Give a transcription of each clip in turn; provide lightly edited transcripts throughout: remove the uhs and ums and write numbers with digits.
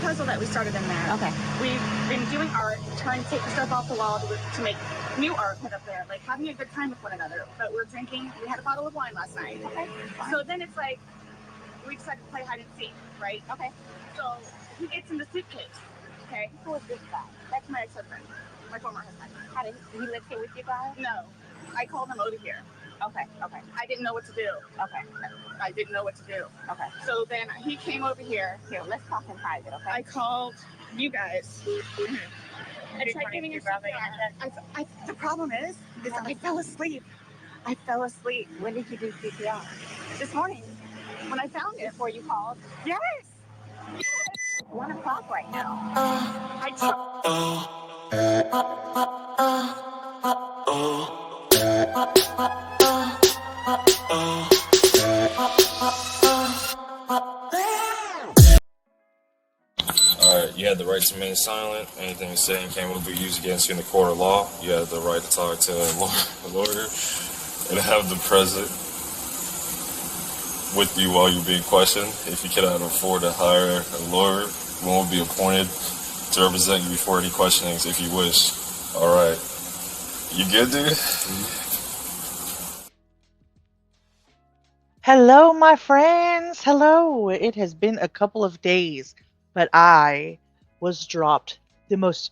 puzzle that we started in there. Okay. We've been doing art, trying to take the stuff off the wall to make new art put up there, like having a good time with one another. But we're drinking. We had a bottle of wine last night. Okay. So then it's like we decided to play hide and seek, right? Okay. So he gets in the suitcase. Okay. Who is this guy? That's my ex-husband, my former husband. How did he live here with you guys? No, I called him over here. Okay. Okay. I didn't know what to do. Okay. I didn't know what to do. Okay. So then he came over here. Here, let's talk in private, okay? I called you guys. I tried giving your brother the problem is I fell asleep. I fell asleep. When did you do CPR? This morning, when I found it. Before you called? Yes. 1 o'clock right now. I tried. Alright, you had the right to remain silent. Anything you say and can will be used against you in the court of law. You have the right to talk to a lawyer and have the present with you while you're being questioned. If you cannot afford to hire a lawyer, one will be appointed to represent you before any questionings if you wish. Alright. You good, dude? Hello, my friends. Hello. It has been a couple of days, but I was dropped the most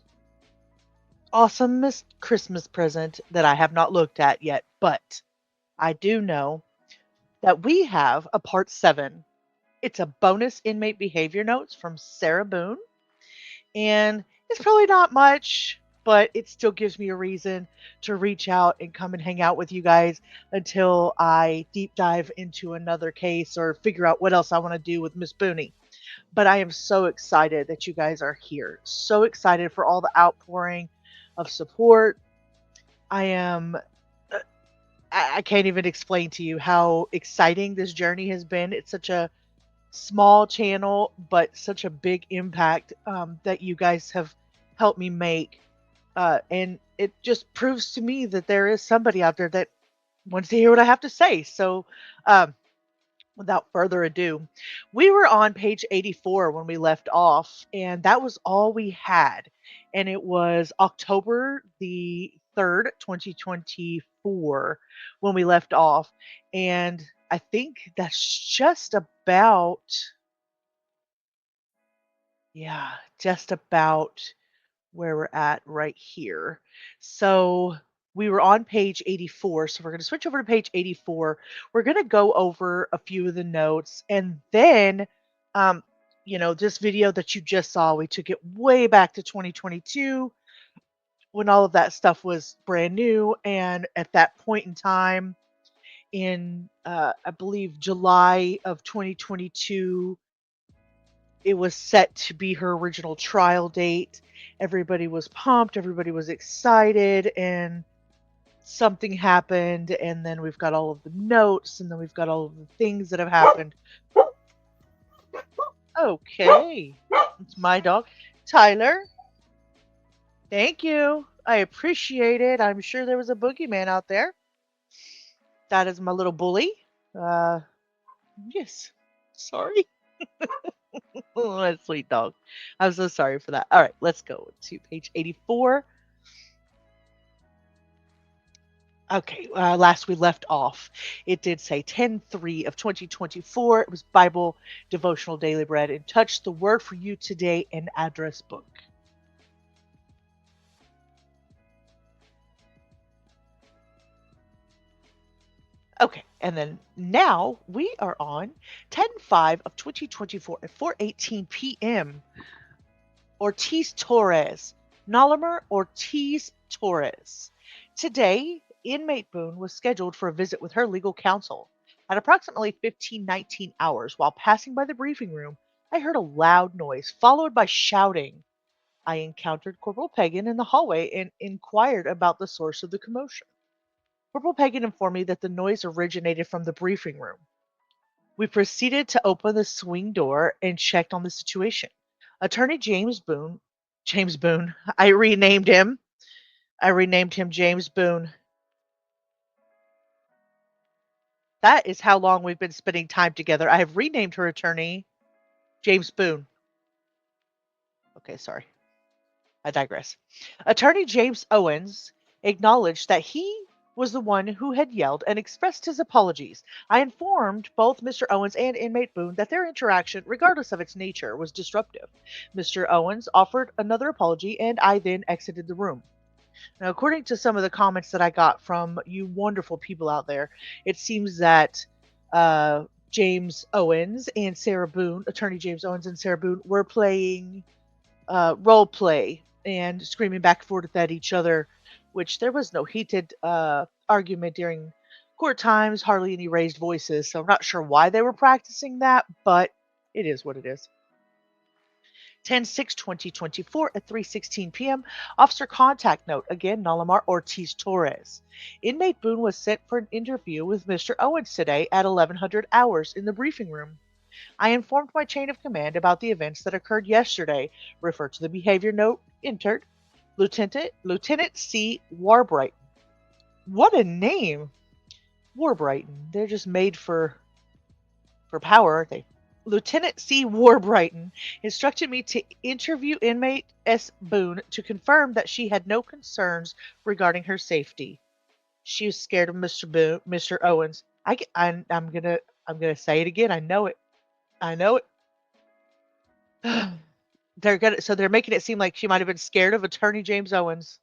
awesomest Christmas present that I have not looked at yet. But I do know that we have a part 7. It's a bonus inmate behavior notes from Sarah Boone. And it's probably not much, but it still gives me a reason to reach out and come and hang out with you guys until I deep dive into another case or figure out what else I want to do with Miss Booney. But I am so excited that you guys are here. So excited for all the outpouring of support. I am I can't even explain to you how exciting this journey has been. It's such a small channel, but such a big impact that you guys have helped me make. And it just proves to me that there is somebody out there that wants to hear what I have to say. So, without further ado, we were on page 84 when we left off, and that was all we had. And it was October the 3rd, 2024, when we left off. And I think that's just about, just about where we're at right here. So we were on page 84. So we're going to switch over to page 84. We're going to go over a few of the notes. And then, this video that you just saw, we took it way back to 2022 when all of that stuff was brand new. And at that point in time, in I believe July of 2022, it was set to be her original trial date. Everybody was pumped, everybody was excited, and something happened. And then we've got all of the notes, and then we've got all of the things that have happened. Okay, it's my dog, Tyler. Thank you. I appreciate it. I'm sure there was a boogeyman out there. That is my little bully. Yes. Sorry. Oh, that sweet dog. I'm so sorry for that. All right, let's go to page 84. Okay, last we left off, it did say 10/3 of 2024. It was Bible Devotional Daily Bread and Touch the Word for You Today and Address Book. Okay, and then now we are on 10/5 of 2024 at 4:18 p.m. Ortiz Torres, Nolimer Ortiz Torres. Today, inmate Boone was scheduled for a visit with her legal counsel. At approximately 15:19 hours, while passing by the briefing room, I heard a loud noise followed by shouting. I encountered Corporal Pagan in the hallway and inquired about the source of the commotion. Corporal Pagan informed me that the noise originated from the briefing room. We proceeded to open the swing door and checked on the situation. Attorney James Boone, I renamed him James Boone. That is how long we've been spending time together. I have renamed her attorney James Boone. Okay, sorry. I digress. Attorney James Owens acknowledged that he was the one who had yelled and expressed his apologies. I informed both Mr. Owens and inmate Boone that their interaction, regardless of its nature, was disruptive. Mr. Owens offered another apology, and I then exited the room. Now, according to some of the comments that I got from you wonderful people out there, it seems that James Owens and Sarah Boone, Attorney James Owens and Sarah Boone, were playing role play and screaming back and forth at each other, which there was no heated argument during court times, hardly any raised voices. So I'm not sure why they were practicing that, but it is what it is. 10/6/2024 at 3:16 p.m. Officer contact note, again, Nalamar Ortiz Torres. Inmate Boone was sent for an interview with Mr. Owens today at 1100 hours in the briefing room. I informed my chain of command about the events that occurred yesterday. Refer to the behavior note entered. Lieutenant C. Warbrighton. What a name! Warbrighton. They're just made for power, aren't they? Lieutenant C. Warbrighton instructed me to interview inmate S. Boone to confirm that she had no concerns regarding her safety. She was scared of Mr. Owens. I'm gonna say it again. I know it. They're making it seem like she might have been scared of Attorney James Owens.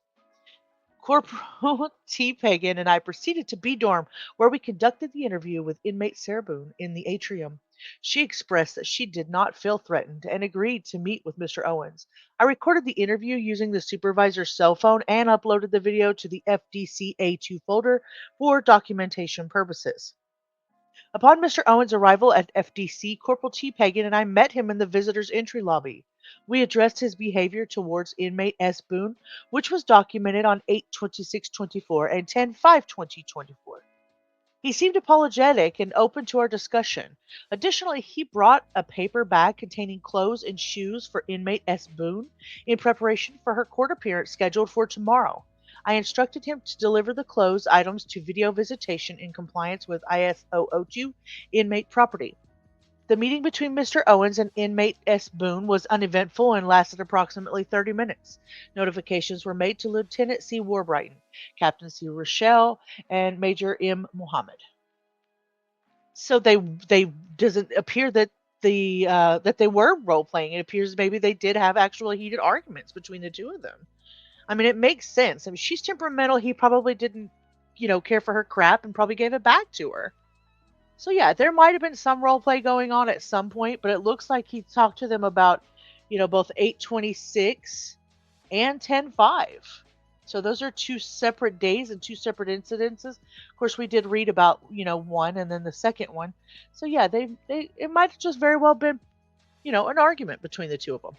Corporal T. Pagan and I proceeded to B dorm, where we conducted the interview with inmate Sarah Boone in the atrium. She expressed that she did not feel threatened and agreed to meet with Mr. Owens. I recorded the interview using the supervisor's cell phone and uploaded the video to the FDC A2 folder for documentation purposes. Upon Mr. Owens' arrival at FDC, Corporal T. Pagan and I met him in the visitor's entry lobby. We addressed his behavior towards inmate S. Boone, which was documented on 8/26/24 and 10/5/2024. He seemed apologetic and open to our discussion. Additionally, he brought a paper bag containing clothes and shoes for inmate S. Boone in preparation for her court appearance scheduled for tomorrow. I instructed him to deliver the clothes items to video visitation in compliance with ISO 02 inmate property. The meeting between Mr. Owens and inmate S. Boone was uneventful and lasted approximately 30 minutes. Notifications were made to Lieutenant C. Warbrighton, Captain C. Rochelle, and Major M. Muhammad. So they doesn't appear that that they were role playing. It appears maybe they did have actual heated arguments between the two of them. I mean, it makes sense. I mean, she's temperamental. He probably didn't, care for her crap and probably gave it back to her. So yeah, there might have been some role play going on at some point, but it looks like he talked to them about, both 8/26 and 10/5. So those are two separate days and two separate incidences. Of course, we did read about, one and then the second one. So yeah, it might have just very well been, an argument between the two of them.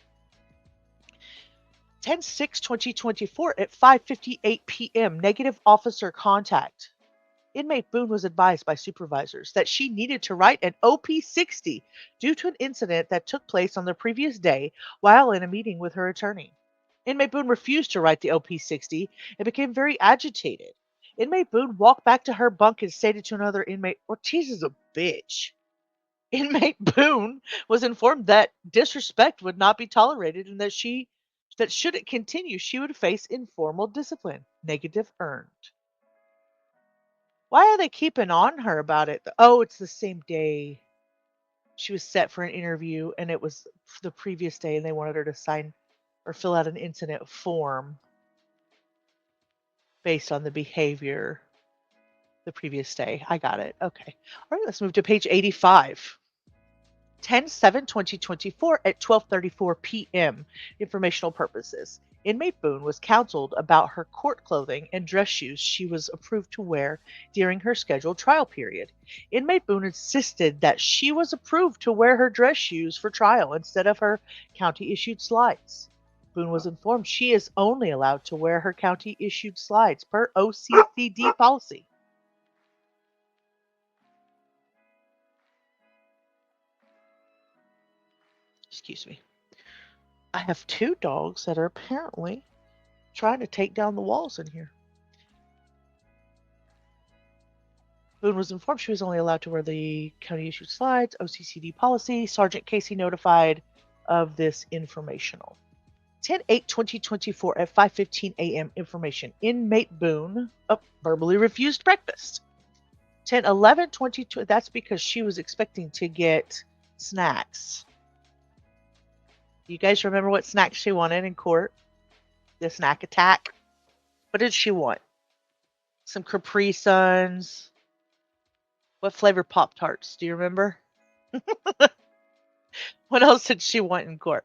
10/6/2024 at 5:58 p.m. Negative officer contact. Inmate Boone was advised by supervisors that she needed to write an OP60 due to an incident that took place on the previous day while in a meeting with her attorney. Inmate Boone refused to write the OP60 and became very agitated. Inmate Boone walked back to her bunk and stated to another inmate, "Ortiz is a bitch." Inmate Boone was informed that disrespect would not be tolerated and that should it continue, she would face informal discipline. Negative earned. Why are they keeping on her about it? Oh, it's the same day. She was set for an interview, and it was the previous day, and they wanted her to sign or fill out an incident form based on the behavior the previous day. I got it. Okay. All right, let's move to page 85. 10/7/2024 at 12:34 p.m. Informational purposes. Inmate Boone was counseled about her court clothing and dress shoes she was approved to wear during her scheduled trial period. Inmate Boone insisted that she was approved to wear her dress shoes for trial instead of her county-issued slides. Boone was informed she is only allowed to wear her county-issued slides per OCCD policy. Excuse me. I have two dogs that are apparently trying to take down the walls in here. Boone was informed she was only allowed to wear the county issued slides, OCCD policy. Sergeant Casey notified of this informational. 10/8/2024 at 5:15 a.m. information. Inmate Boone verbally refused breakfast. 10/11/2020. That's because she was expecting to get snacks. You guys remember what snacks she wanted in court? The snack attack. What did she want? Some Capri Suns. What flavor Pop Tarts? Do you remember? What else did she want in court?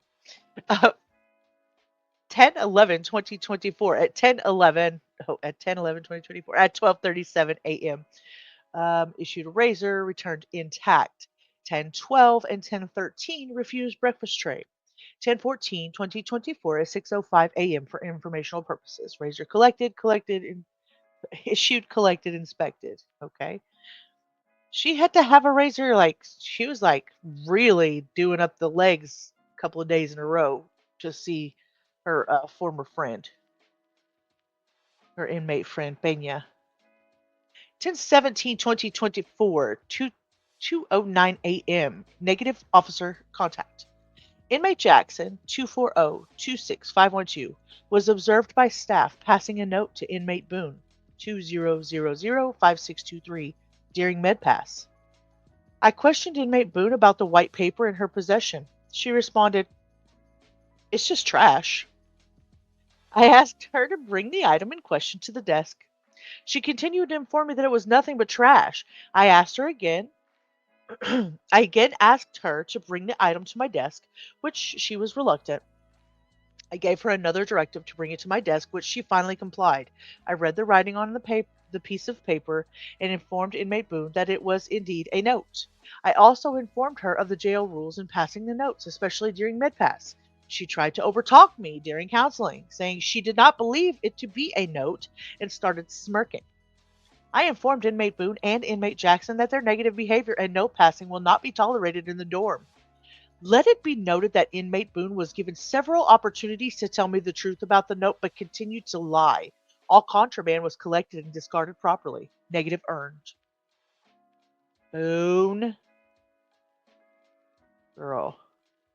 10/11/2024 at 10/11/2024 at 12:37 a.m. Issued a razor, returned intact. 10/12 and 10/13 refused breakfast tray. 10/14/2024 at 6:05 a.m. for informational purposes. Razor collected, issued, collected, inspected. Okay. She had to have a razor, like, she was like really doing up the legs a couple of days in a row to see her former friend, her inmate friend, Pena. 10/17/2024, 2:09 a.m. Negative officer contact. Inmate Jackson, 240-26512, was observed by staff passing a note to Inmate Boone, 20005623, during MedPass. I questioned Inmate Boone about the white paper in her possession. She responded, "It's just trash." I asked her to bring the item in question to the desk. She continued to inform me that it was nothing but trash. I asked her again. I again asked her to bring the item to my desk, which she was reluctant. I gave her another directive to bring it to my desk, which she finally complied. I read the writing on the piece of paper and informed Inmate Boone that it was indeed a note. I also informed her of the jail rules in passing the notes, especially during MedPass. She tried to overtalk me during counseling, saying she did not believe it to be a note and started smirking. I informed Inmate Boone and Inmate Jackson that their negative behavior and note passing will not be tolerated in the dorm. Let it be noted that Inmate Boone was given several opportunities to tell me the truth about the note, but continued to lie. All contraband was collected and discarded properly. Negative earned. Boone. Girl.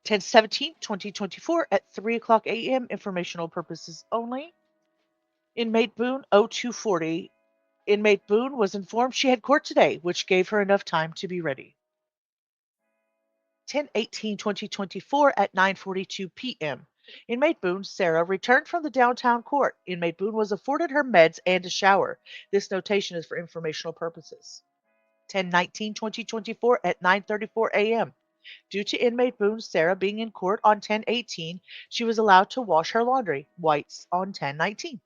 10/17/2024 at 3 o'clock a.m. Informational purposes only. Inmate Boone, 0240. Inmate Boone was informed she had court today, which gave her enough time to be ready. 10/18/2024 at 9:42 p.m. Inmate Boone, Sarah, returned from the downtown court. Inmate Boone was afforded her meds and a shower. This notation is for informational purposes. 10/19/2024 at 9:34 a.m. Due to Inmate Boone, Sarah, being in court on 10/18, she was allowed to wash her laundry, whites, on 10/19.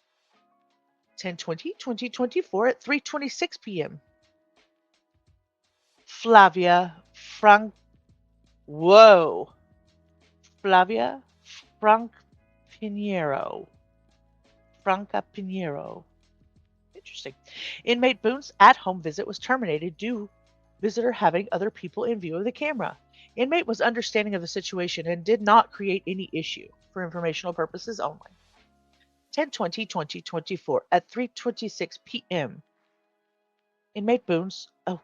10/20/2024 at 3:26 p.m. Flavia Frank. Whoa. Flavia Pinheiro. Franca Pinheiro. Interesting. Inmate Boone's at-home visit was terminated due to visitor having other people in view of the camera. Inmate was understanding of the situation and did not create any issue, for informational purposes only. 10/20/2024 at 3:26 p.m. Inmate Boone's. Oh,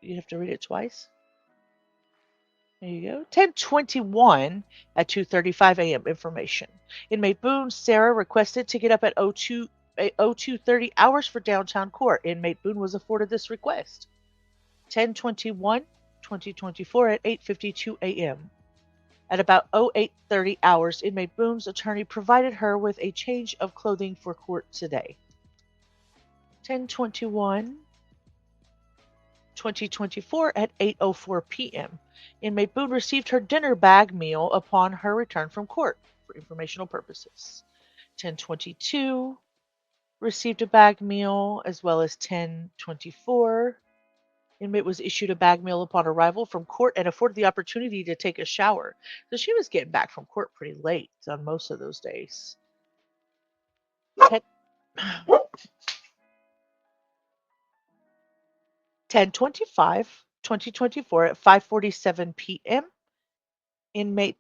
you have to read it twice. There you go. 10/21 at 2:35 a.m. information. Inmate Boone, Sarah, requested to get up at 02:30 hours for downtown court. Inmate Boone was afforded this request. 10/21/2024 at 8:52 a.m. At about 08:30 hours, Inmate Boone's attorney provided her with a change of clothing for court today. 10/21/2024 at 8:04 p.m. Inmate Boone received her dinner bag meal upon her return from court for informational purposes. 10/22 received a bag meal, as well as 10/24. Inmate was issued a bag meal upon arrival from court and afforded the opportunity to take a shower. So she was getting back from court pretty late on most of those days. 10/25/2024 at 5:47 p.m. Inmate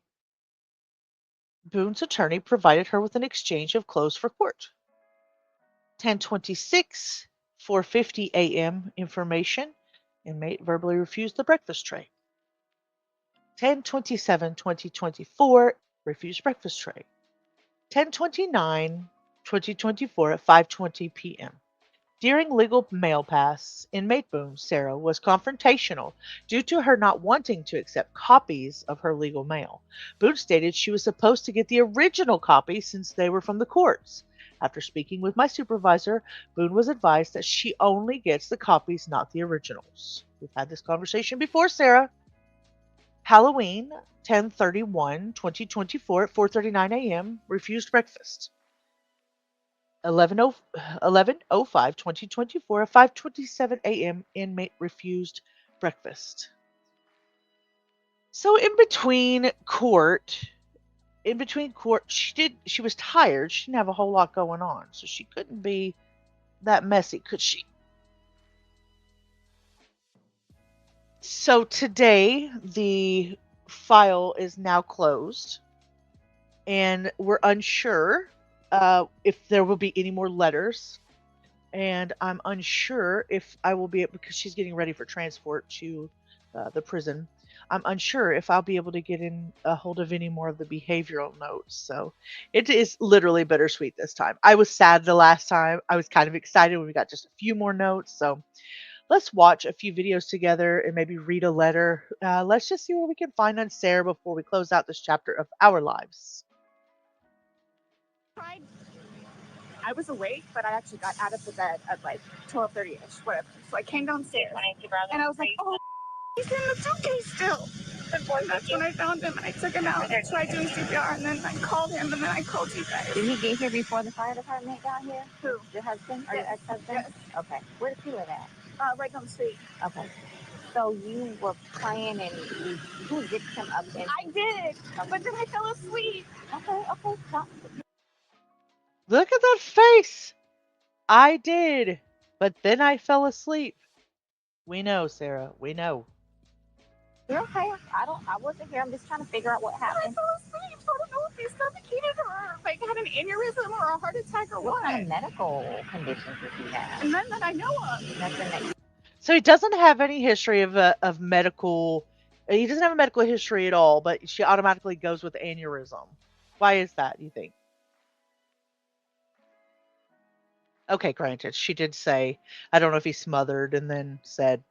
Boone's attorney provided her with an exchange of clothes for court. 10/26, 4:50 a.m. information. Inmate verbally refused the breakfast tray. 10/27/2024 refused breakfast tray. 10/29/2024 at 5:20 p.m. During legal mail pass, inmate Boone, Sarah, was confrontational due to her not wanting to accept copies of her legal mail. Boone stated she was supposed to get the original copy since they were from the courts. After speaking with my supervisor, Boone was advised that she only gets the copies, not the originals. We've had this conversation before, Sarah. Halloween, 10/31/2024 at 4:39 a.m. Refused breakfast. 11/05/2024 at 5:27 a.m. Inmate refused breakfast. So in between court, she was tired. She didn't have a whole lot going on, so she couldn't be that messy, could she? So today the file is now closed, and we're unsure if there will be any more letters. And I'm unsure if I will be able, because she's getting ready for transport to the prison. I'm unsure if I'll be able to get in a hold of any more of the behavioral notes. So it is literally bittersweet this time. I was sad the last time. I was kind of excited when we got just a few more notes. So let's watch a few videos together and maybe read a letter. Let's just see what we can find on Sarah before we close out this chapter of our lives. I was awake, but I actually got out of the bed at like 12:30ish, whatever. So I came downstairs, and I was like, oh, he's in the suitcase still. And that's when I found him, and I took him out and tried doing CPR, and then I called him, and then I called you guys. Did he get here before the fire department got here? Who? Your husband or your ex-husband? Yes. Okay. Where does he live at? Right down the street. Okay. So you were playing and you picked him up. And I did, but then I fell asleep. okay. Stop. Look at that face. I did, but then I fell asleep. We know, Sarah. We know. You're okay. I wasn't here. I'm just trying to figure out what I happened. fell asleep, so I don't know if he suffocated or like had an aneurysm or a heart attack or What what. kind of medical conditions does he have? And none that I know of. Nothing that So he doesn't have any history of medical. He doesn't have a medical history at all, but she automatically goes with aneurysm. Why is that, you think? Okay, granted, she did say, I don't know if he smothered and then said,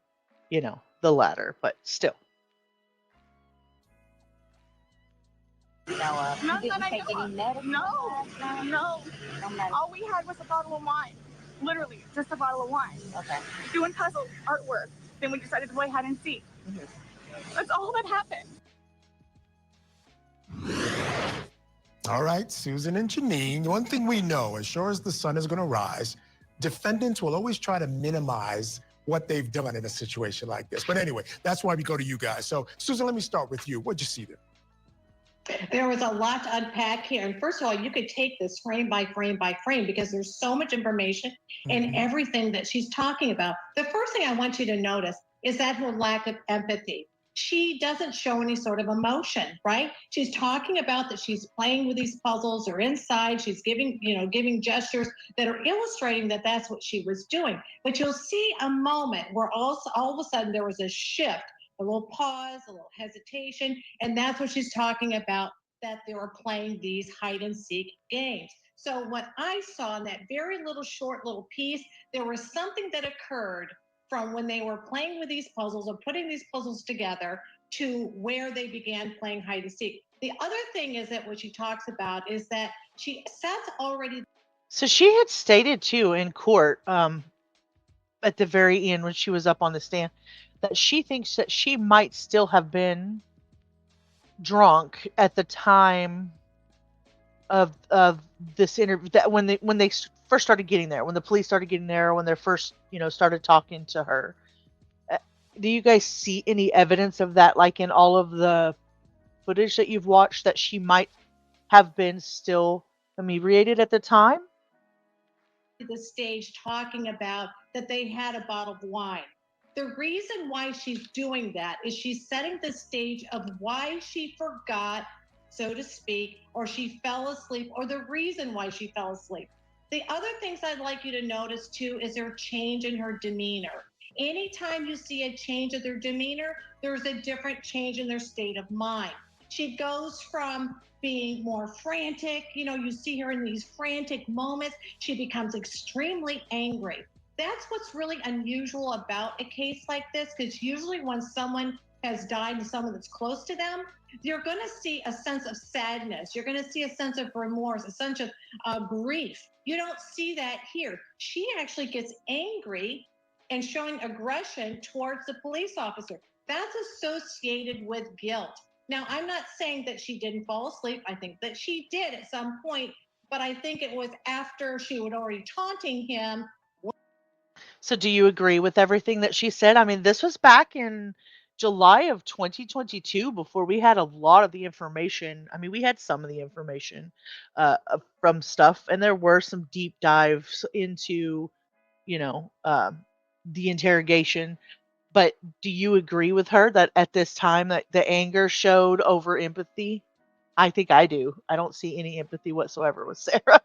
the latter, but still. you know of. None You that didn't I take know any of. medicine? No. No medicine. All we had was a bottle of wine. Literally, just a bottle of wine. Okay. Doing puzzles, artwork. Then we decided to play hide and seek. Mhm. That's all that happened. All right, Susan and Janine, one thing we know, as sure as the sun is going to rise, defendants will always try to minimize what they've done in a situation like this. But anyway, that's why we go to you guys. So, Susan, let me start with you. What'd you see there? There was a lot to unpack here. And first of all, you could take this frame by frame by frame because there's so much information in everything that she's talking about. The first thing I want you to notice is that her lack of empathy. She doesn't show any sort of emotion, right? She's talking about that she's playing with these puzzles or inside. She's giving gestures that are illustrating that that's what she was doing. But you'll see a moment where all of a sudden there was a shift, a little pause, a little hesitation, and that's what she's talking about, that they were playing these hide and seek games. So what I saw in that very short little piece, there was something that occurred from when they were playing with these puzzles or putting these puzzles together to where they began playing hide and seek. The other thing is that what she talks about is that that's already. So she had stated too in court, at the very end when she was up on the stand, that she thinks that she might still have been drunk at the time of this interview, that when they first started getting there, when the police started getting there, when they first started talking to her. Do you guys see any evidence of that, like in all of the footage that you've watched, that she might have been still inebriated at the time? The stage talking about that they had a bottle of wine. The reason why she's doing that is she's setting the stage of why she forgot, so to speak, or she fell asleep, or the reason why she fell asleep. The other things I'd like you to notice too is their change in her demeanor. Anytime you see a change of their demeanor, there's a different change in their state of mind. She goes from being more frantic. You see her in these frantic moments. She becomes extremely angry. That's what's really unusual about a case like this, because usually when someone has died and someone that's close to them, you're going to see a sense of sadness. You're going to see a sense of remorse, a sense of grief. You don't see that here. She actually gets angry and showing aggression towards the police officer. That's associated with guilt. Now, I'm not saying that she didn't fall asleep. I think that she did at some point, but I think it was after she was already taunting him. So do you agree with everything that she said? I mean, this was back in July of 2022 before we had a lot of the information. I mean, we had some of the information from stuff, and there were some deep dives into, you know, the interrogation. But do you agree with her that at this time that the anger showed over empathy? I think I do. I don't see any empathy whatsoever with Sarah.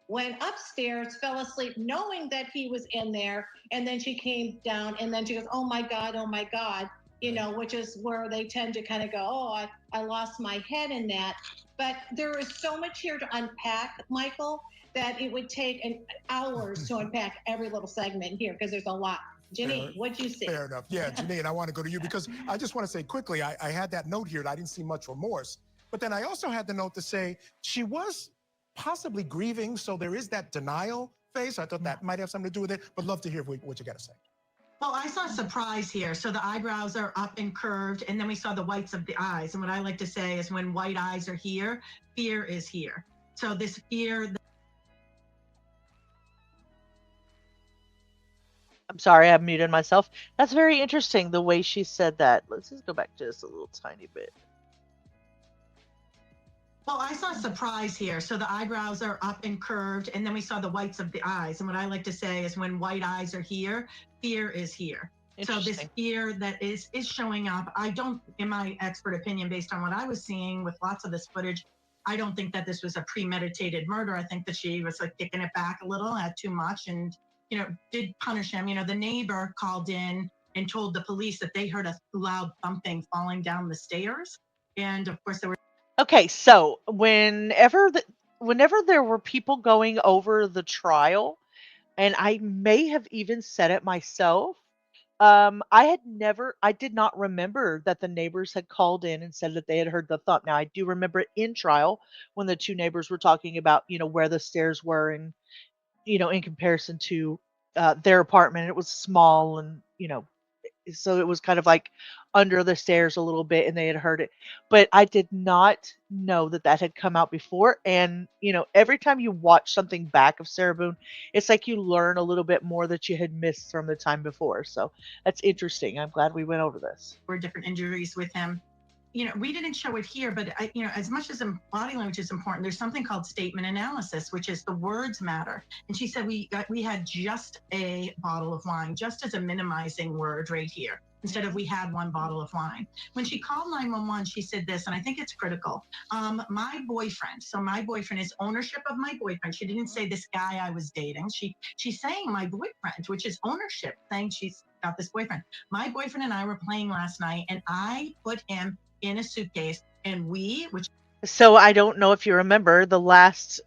Went upstairs, fell asleep, knowing that he was in there. And then she came down and then she goes, oh my God, which is where they tend to kind of go, oh, I lost my head in that. But there is so much here to unpack, Michael, that it would take hours to unpack every little segment here because there's a lot. Janine, what'd you see? Fair enough. Yeah, Janine, I want to go to you because I just want to say quickly, I had that note here that I didn't see much remorse. But then I also had the note to say she was possibly grieving, so there is that denial phase. I thought that might have something to do with it, but love to hear what you got to say. Well, I saw surprise here. So the eyebrows are up and curved, and then we saw the whites of the eyes. And what I like to say is when white eyes are here, fear is here. So this fear... I'm sorry, I muted myself. That's very interesting, the way she said that. Let's just go back just a little tiny bit. Well, I saw surprise here. So the eyebrows are up and curved, and then we saw the whites of the eyes. And what I like to say is when white eyes are here, fear is here. So this fear that is showing up, I don't, in my expert opinion, based on what I was seeing with lots of this footage, I don't think that this was a premeditated murder. I think that she was like kicking it back a little, had too much, and, did punish him. The neighbor called in and told the police that they heard a loud thumping falling down the stairs. And of course there were... Okay, so whenever there were people going over the trial, and I may have even said it myself, I did not remember that the neighbors had called in and said that they had heard the thump. Now I do remember it in trial when the two neighbors were talking about, where the stairs were and, in comparison to their apartment. It was small and, so it was kind of like under the stairs a little bit and they had heard it. But I did not know that had come out before. And, every time you watch something back of Sarah Boone, it's like you learn a little bit more that you had missed from the time before. So that's interesting. I'm glad we went over this. Were different injuries with him. We didn't show it here, but as much as body language is important, there's something called statement analysis, which is the words matter. And she said we had just a bottle of wine, just as a minimizing word right here, instead of we had one bottle of wine. When she called 911, she said this, and I think it's critical. My boyfriend, so my boyfriend is ownership of my boyfriend. She didn't say this guy I was dating. She's saying my boyfriend, which is ownership, saying she's got this boyfriend. My boyfriend and I were playing last night, and I put him in a suitcase, and so I don't know if you remember the last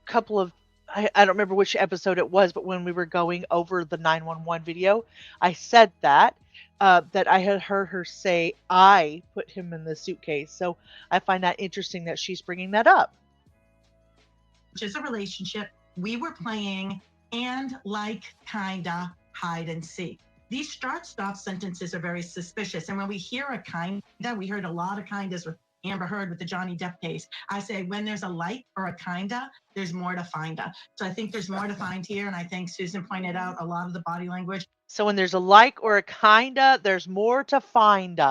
couple of, I don't remember which episode it was, but when we were going over the 911 video, I said that I had heard her say I put him in the suitcase. So I find that interesting that she's bringing that up. Which is a relationship. We were playing and kinda hide and seek. These start-stop sentences are very suspicious. And when we hear a kinda, we heard a lot of kindas with Amber Heard with the Johnny Depp case. I say when there's a like or a kinda, there's more to find. So I think there's more to find here. And I think Susan pointed out a lot of the body language. So when there's a like or a kinda, there's more to find.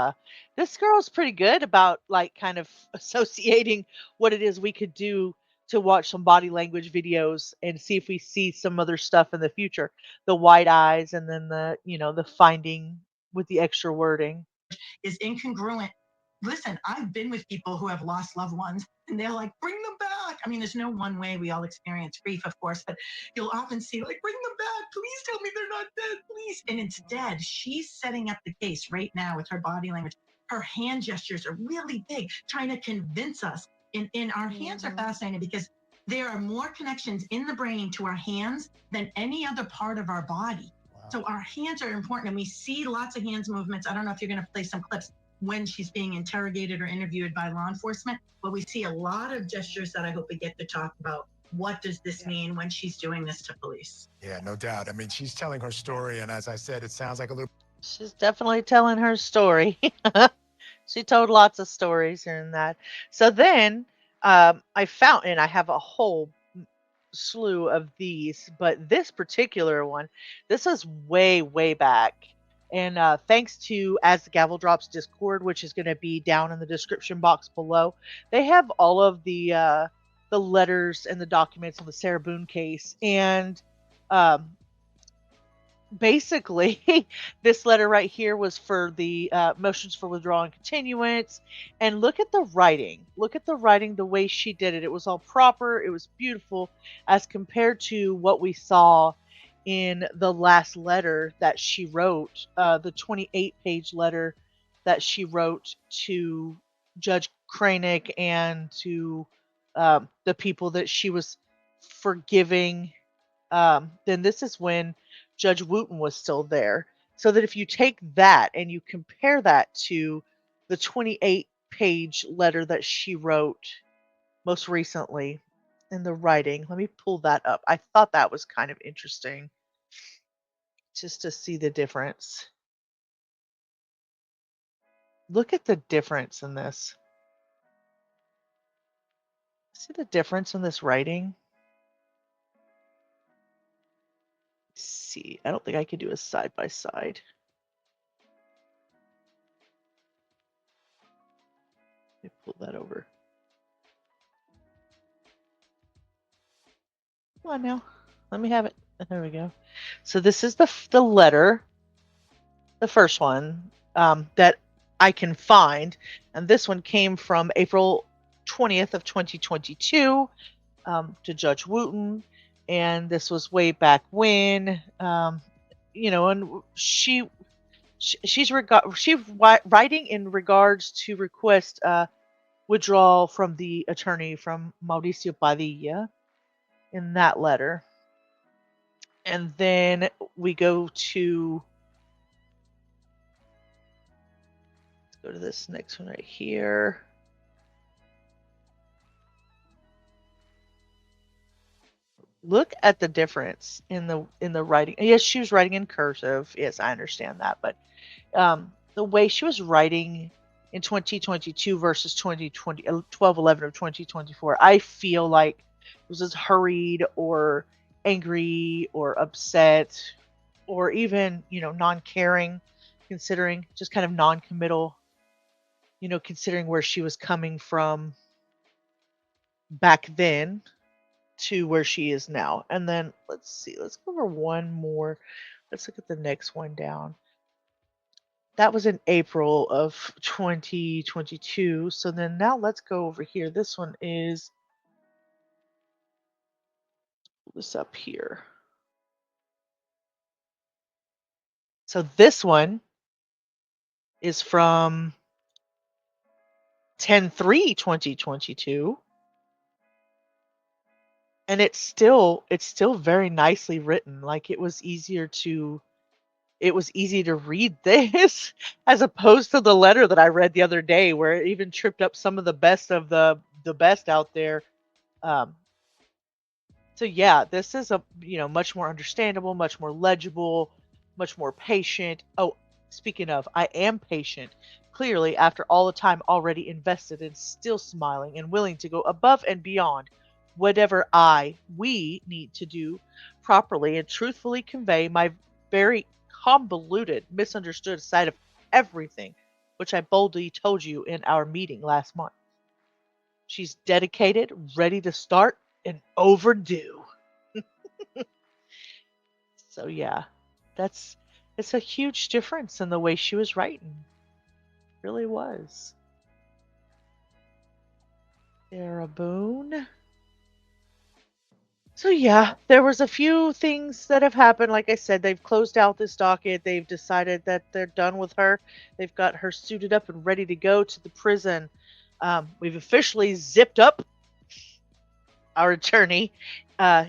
This girl's pretty good about kind of associating what it is we could do to watch some body language videos and see if we see some other stuff in the future. The white eyes and then the finding with the extra wording. Is incongruent. Listen, I've been with people who have lost loved ones and they're like, bring them back. I mean, there's no one way. We all experience grief, of course, but you'll often see bring them back. Please tell me they're not dead, please. And instead, she's setting up the case right now with her body language. her hand gestures are really big, trying to convince us. And our hands are fascinating because there are more connections in the brain to our hands than any other part of our body. Wow. So our hands are important, and we see lots of hands movements. I don't know if you're going to play some clips when she's being interrogated or interviewed by law enforcement, but we see a lot of gestures that I hope we get to talk about. What does this mean when she's doing this to police? Yeah, no doubt. I mean, she's telling her story, and as I said, it sounds like a little. She's definitely telling her story. She told lots of stories in that. So then I found, and I have a whole slew of these, but this particular one, this is way, way back. And thanks to As the Gavel Drops Discord, which is going to be down in the description box below, they have all of the letters and the documents on the Sarah Boone case. And basically, this letter right here was for the motions for withdrawal and continuance. And look at the writing. Look at the writing, the way she did it. It was all proper. It was beautiful as compared to what we saw in the last letter that she wrote, the 28-page letter that she wrote to Judge Kranick and to the people that she was forgiving. Then this is when Judge Wooten was still there. So that if you take that and you compare that to the 28-page letter that she wrote most recently in the writing, let me pull that up. I thought that was kind of interesting just to see the difference. Look at the difference in this. See the difference in this writing? Let's see, I don't think I could do a side by side. Let me pull that over. Come on now. Let me have it. There we go. So this is the letter, the first one that I can find. And this one came from April 20th of 2022 to Judge Wooten. And this was way back when, you know, and she's writing in regards to request withdrawal from the attorney from Mauricio Padilla in that letter. And then we go to, let's go to this next one right here. Look at the difference in the writing. Yes, she was writing in cursive. Yes, I understand that. But the way she was writing in 2022 versus 2020, 12/11 of 2024, I feel like it was just hurried or angry or upset or even, you know, non-caring, considering just kind of non-committal, you know, considering where she was coming from back then to where she is now. And then let's see, let's go over one more. Let's look at the next one down. That was in April of 2022. So then now let's go over here. This one is this up here. So this one is from 10/3/2022. And it's still very nicely written. Like it was easy to read this as opposed to the letter that I read the other day where it even tripped up some of the best of the best out there. So yeah, this is a, you know, much more understandable, much more legible, much more patient. Oh, speaking of, I am patient. Clearly, after all the time already invested and still smiling and willing to go above and beyond whatever we need to do properly and truthfully convey my very convoluted, misunderstood side of everything, which I boldly told you in our meeting last month. She's dedicated, ready to start, and overdue. So yeah, it's a huge difference in the way she was writing. It really was. Sarah Boone. So yeah, there was a few things that have happened. Like I said, they've closed out this docket. They've decided that they're done with her. They've got her suited up and ready to go to the prison. We've officially zipped up our attorney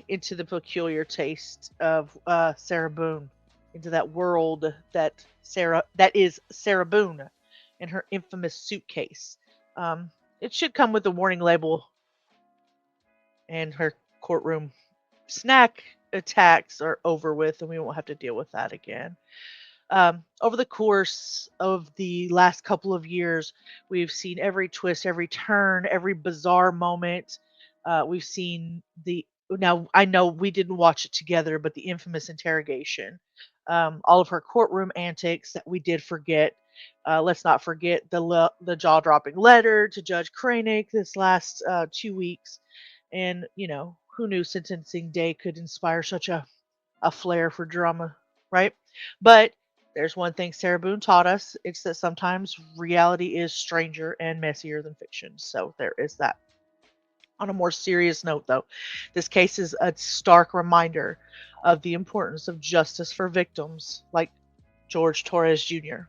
into the peculiar taste of Sarah Boone, into that world that is Sarah Boone and her infamous suitcase. It should come with a warning label, and her courtroom snack attacks are over with, and we won't have to deal with that again. Over the course of the last couple of years, we've seen every twist, every turn, every bizarre moment. We've seen the now I know we didn't watch it together, but the infamous interrogation, all of her courtroom antics that we did forget. Let's not forget the jaw dropping letter to Judge Kranig this last 2 weeks, and who knew sentencing day could inspire such a flair for drama, right? But there's one thing Sarah Boone taught us. It's that sometimes reality is stranger and messier than fiction. So there is that. On a more serious note, though, this case is a stark reminder of the importance of justice for victims like Jorge Torres Jr.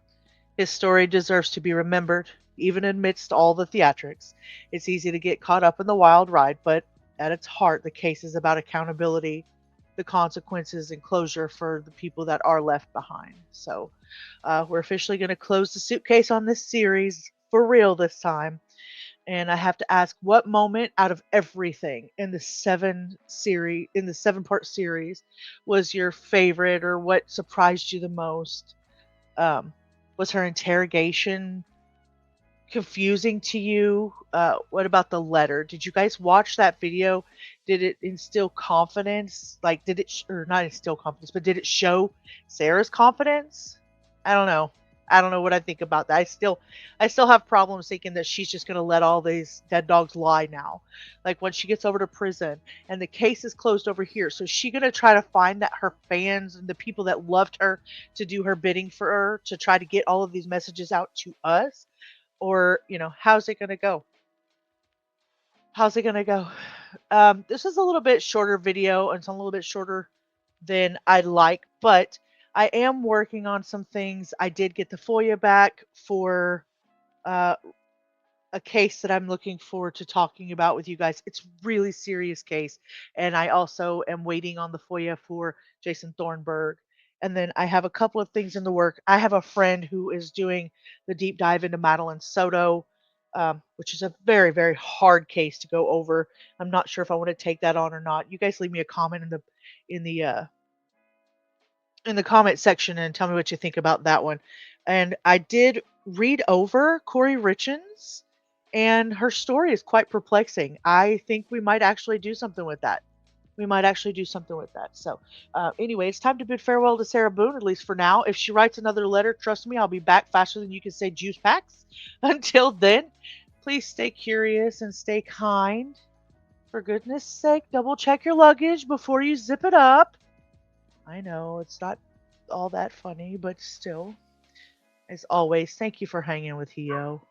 His story deserves to be remembered, even amidst all the theatrics. It's easy to get caught up in the wild ride, but at its heart, the case is about accountability, the consequences, and closure for the people that are left behind. So, we're officially going to close the suitcase on this series for real this time. And I have to ask, what moment out of everything in the 7-part series, was your favorite, or what surprised you the most? Was her interrogation confusing to you? What about the letter? Did you guys watch that video? Did it instill confidence? Like, did it, or not instill confidence, but did it show Sarah's confidence? I don't know. I don't know what I think about that. I still have problems thinking that she's just gonna let all these dead dogs lie now. Like, when she gets over to prison and the case is closed over here, so is she gonna try to find that her fans and the people that loved her to do her bidding for her, to try to get all of these messages out to us? Or, how's it gonna go? How's it gonna go? This is a little bit shorter video, and it's a little bit shorter than I'd like, but I am working on some things. I did get the FOIA back for uh, a case that I'm looking forward to talking about with you guys. It's a really serious case, and I also am waiting on the FOIA for Jason Thornburg. And then I have a couple of things in the work. I have a friend who is doing the deep dive into Madeline Soto, which is a very, very hard case to go over. I'm not sure if I want to take that on or not. You guys leave me a comment in the in the comment section and tell me what you think about that one. And I did read over Corey Richens, and her story is quite perplexing. I think we might actually do something with that. So, anyway, it's time to bid farewell to Sarah Boone, at least for now. If she writes another letter, trust me, I'll be back faster than you can say juice packs. Until then, please stay curious and stay kind. For goodness sake, double check your luggage before you zip it up. I know it's not all that funny, but still. As always, thank you for hanging with Hio.